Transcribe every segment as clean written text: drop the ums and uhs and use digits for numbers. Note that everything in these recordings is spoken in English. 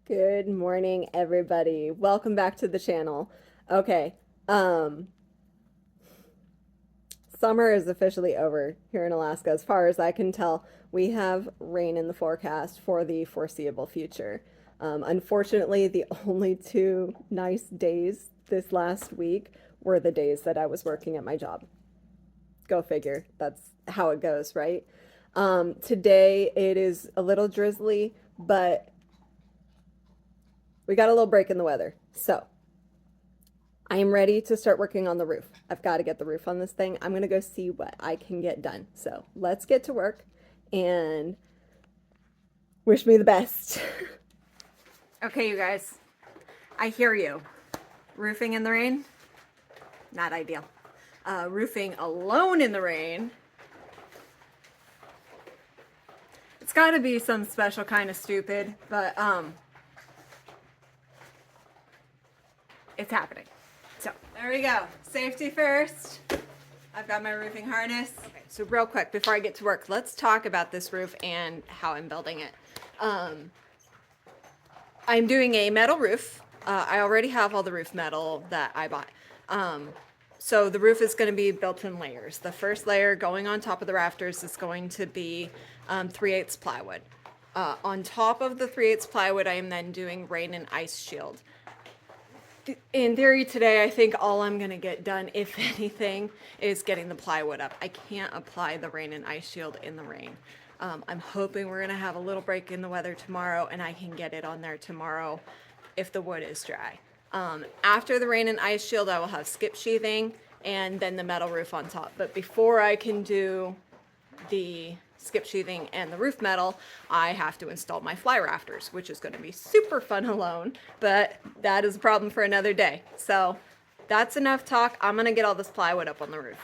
Good morning, everybody. Welcome back to the channel. Okay, um, summer is officially over here in Alaska. As far as I can tell, we have rain in the forecast for the foreseeable future. Unfortunately, the only two nice days this last week were the days that I was working at my job. Go figure. That's how it goes, right? Today it is a little drizzly, but we got a little break in the weather. So I am ready to start working on the roof. I've got to get the roof on this thing. I'm going to go see what I can get done. So let's get to work and wish me the best. Okay, you guys, I hear you. Roofing in the rain? Not ideal. Roofing alone in the rain? It's got to be some special kind of stupid, but it's happening. So there we go. Safety first. I've got my roofing harness. Okay, so real quick before I get to work, let's talk about this roof and how I'm building it. I'm doing a metal roof. I already have all the roof metal that I bought. So the roof is going to be built in layers. The first layer going on top of the rafters is going to be 3/8 plywood. On top of the 3/8 plywood, I am then doing rain and ice shield. In theory today, I think all I'm going to get done, if anything, is getting the plywood up. I can't apply the rain and ice shield in the rain. I'm hoping we're going to have a little break in the weather tomorrow and I can get it on there tomorrow if the wood is dry. After the rain and ice shield, I will have skip sheathing and then the metal roof on top. But before I can do the skip sheathing and the roof metal, I have to install my fly rafters, which is going to be super fun alone, but that is a problem for another day. So that's enough talk. I'm going to get all this plywood up on the roof.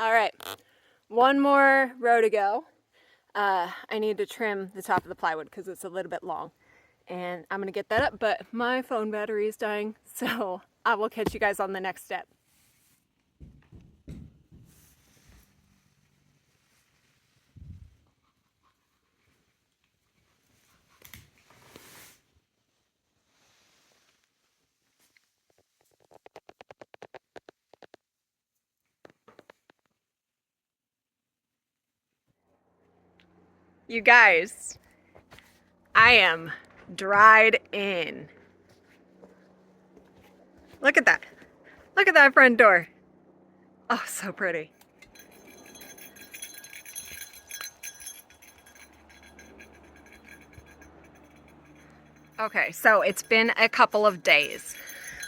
All right, one more row to go. I need to trim the top of the plywood because it's a little bit long. And I'm gonna get that up, but my phone battery is dying, so I will catch you guys on the next step. You guys, I am dried in. Look at that. Look at that front door. Oh, so pretty. Okay, so it's been a couple of days.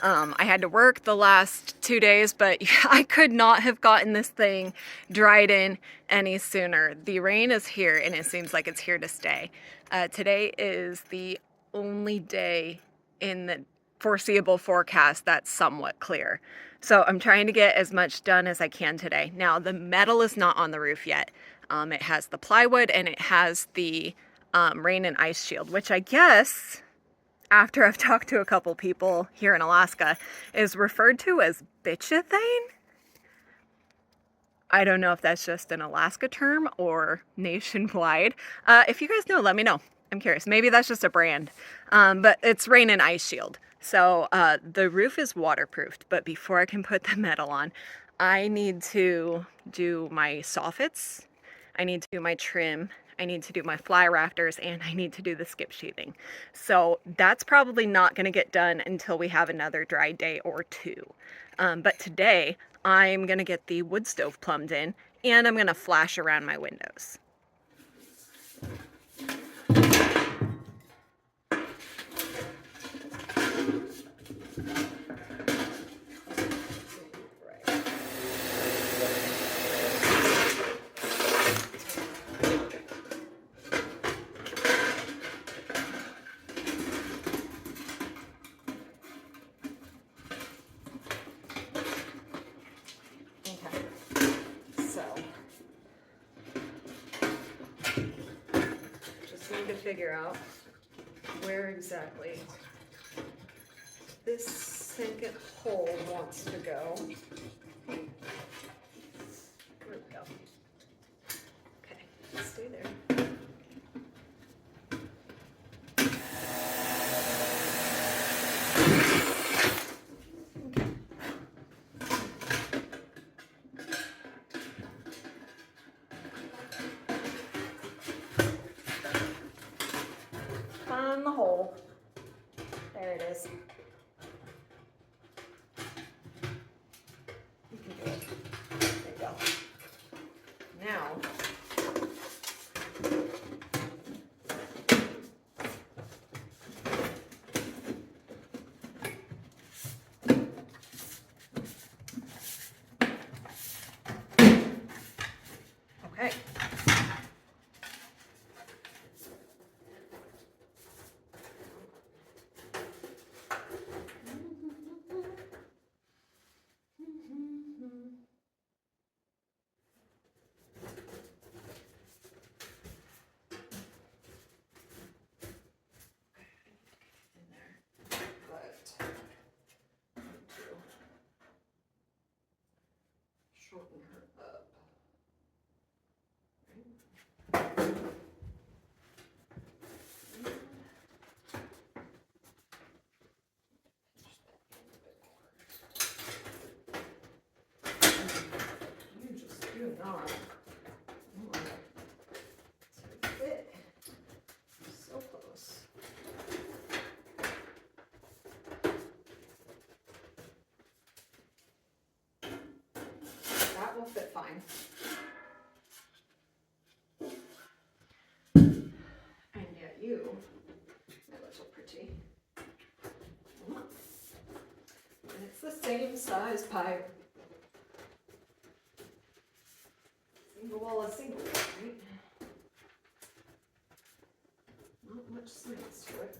I had to work the last 2 days, but I could not have gotten this thing dried in any sooner. The rain is here and it seems like it's here to stay. Today is the only day in the foreseeable forecast that's somewhat clear. So I'm trying to get as much done as I can today. Now the metal is not on the roof yet. It has the plywood and it has the rain and ice shield, which I guess, after I've talked to a couple people here in Alaska, is referred to as bitchathane. I don't know if that's just an Alaska term or nationwide. If you guys know, let me know. I'm curious. Maybe that's just a brand. But it's rain and ice shield. So the roof is waterproofed, but before I can put the metal on, I need to do my soffits. I need to do my trim. I need to do my fly rafters, and I need to do the skip sheathing. So that's probably not going to get done until we have another dry day or two. But today I'm going to get the wood stove plumbed in, and I'm going to flash around my windows. To figure out where exactly this second hole wants to go. There we go. Okay, stay there. Find the hole. There it is. You can do it. There you go. Now, okay. Shorten her up. You just do not want to fit so close. That will fit fine. And yet you, my little pretty, come on. And it's the same size pipe. Single wall is single wall, right? Not much science to it.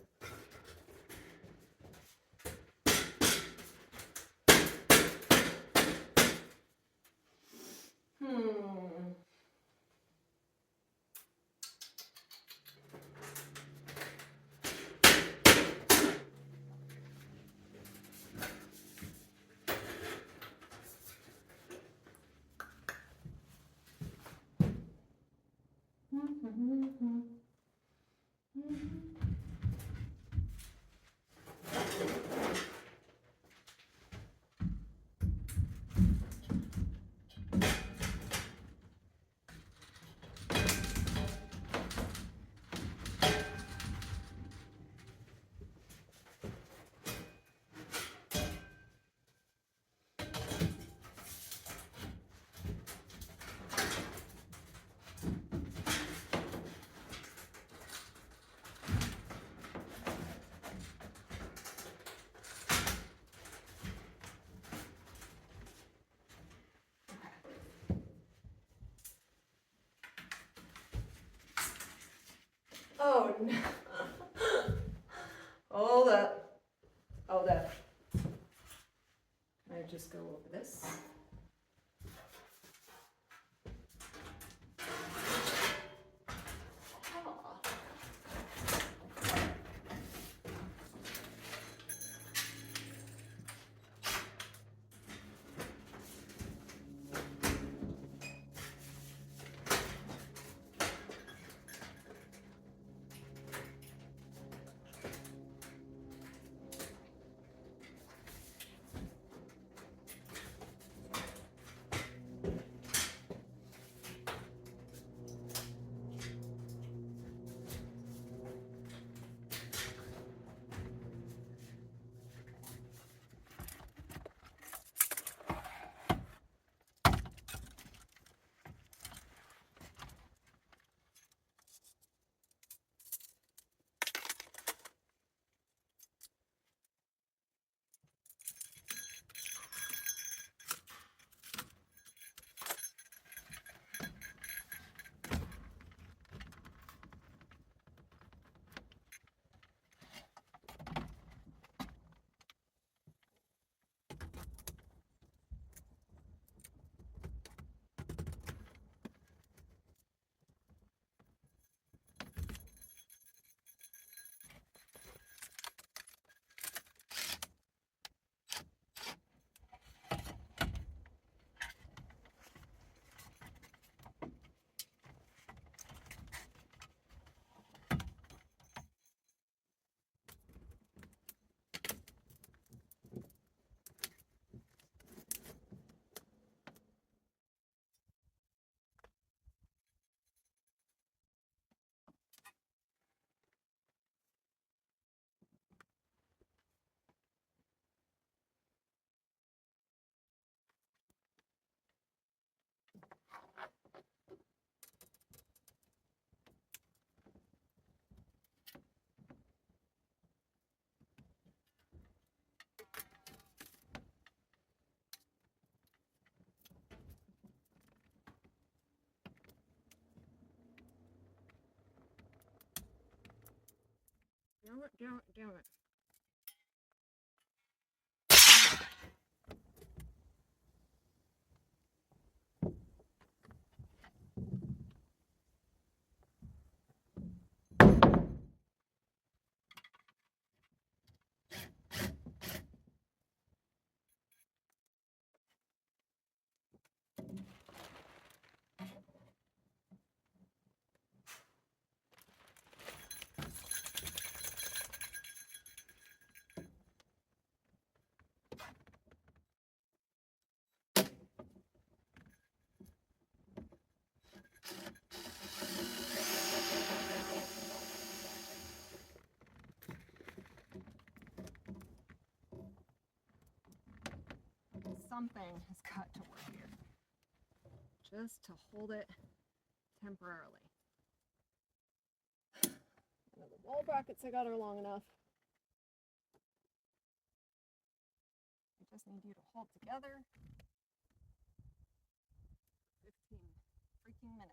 Oh no. Hold up. Hold up. I just go over this. Damn it. Something has got to work here. Just to hold it temporarily. The wall brackets I got are long enough. I just need you to hold together. 15 freaking minutes.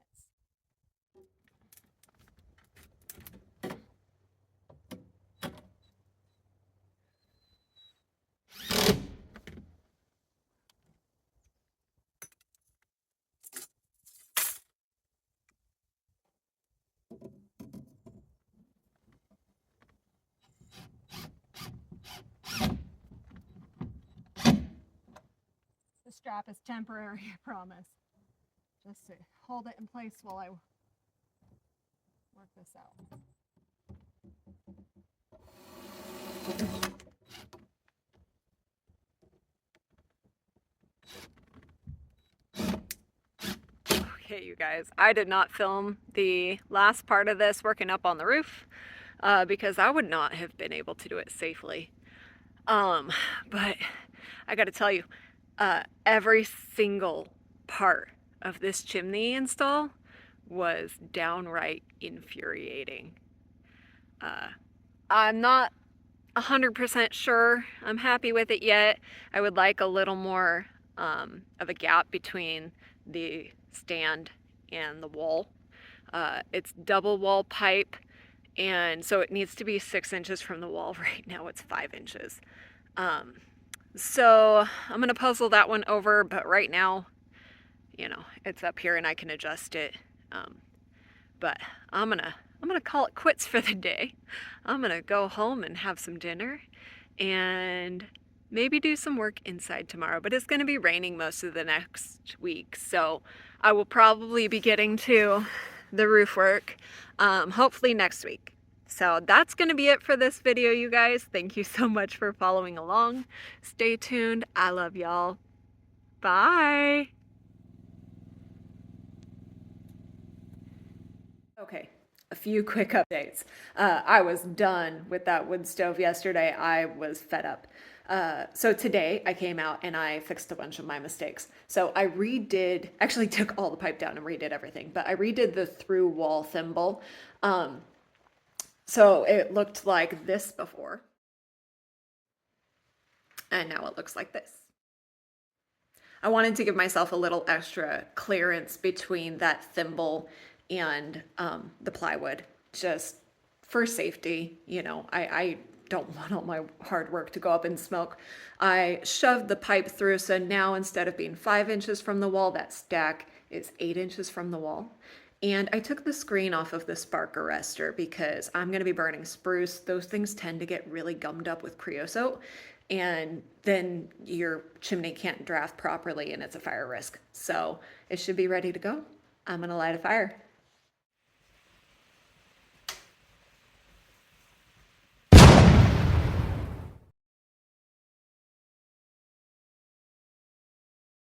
The strap is temporary, I promise. Just to hold it in place while I work this out. Okay, you guys, I did not film the last part of this working up on the roof because I would not have been able to do it safely. But I gotta tell you, every single part of this chimney install was downright infuriating. I'm not 100% sure I'm happy with it yet. I would like a little more of a gap between the stand and the wall. It's double wall pipe. And so it needs to be 6 inches from the wall. Right now it's 5 inches. So I'm gonna puzzle that one over, but right now, it's up here and I can adjust it. But I'm gonna call it quits for the day. I'm gonna go home and have some dinner and maybe do some work inside tomorrow, but it's gonna be raining most of the next week, so I will probably be getting to the roof work hopefully next week. So that's gonna be it for this video, you guys. Thank you so much for following along. Stay tuned. I love y'all. Bye. Okay, a few quick updates. I was done with that wood stove yesterday. I was fed up. So today I came out and I fixed a bunch of my mistakes. So I actually took all the pipe down and redid everything, but I redid the through wall thimble. So it looked like this before. And now it looks like this. I wanted to give myself a little extra clearance between that thimble and the plywood, just for safety. I don't want all my hard work to go up in smoke. I shoved the pipe through, so now instead of being 5 inches from the wall, that stack is 8 inches from the wall. And I took the screen off of the spark arrestor because I'm going to be burning spruce. Those things tend to get really gummed up with creosote, and then your chimney can't draft properly and it's a fire risk. So it should be ready to go. I'm going to light a fire.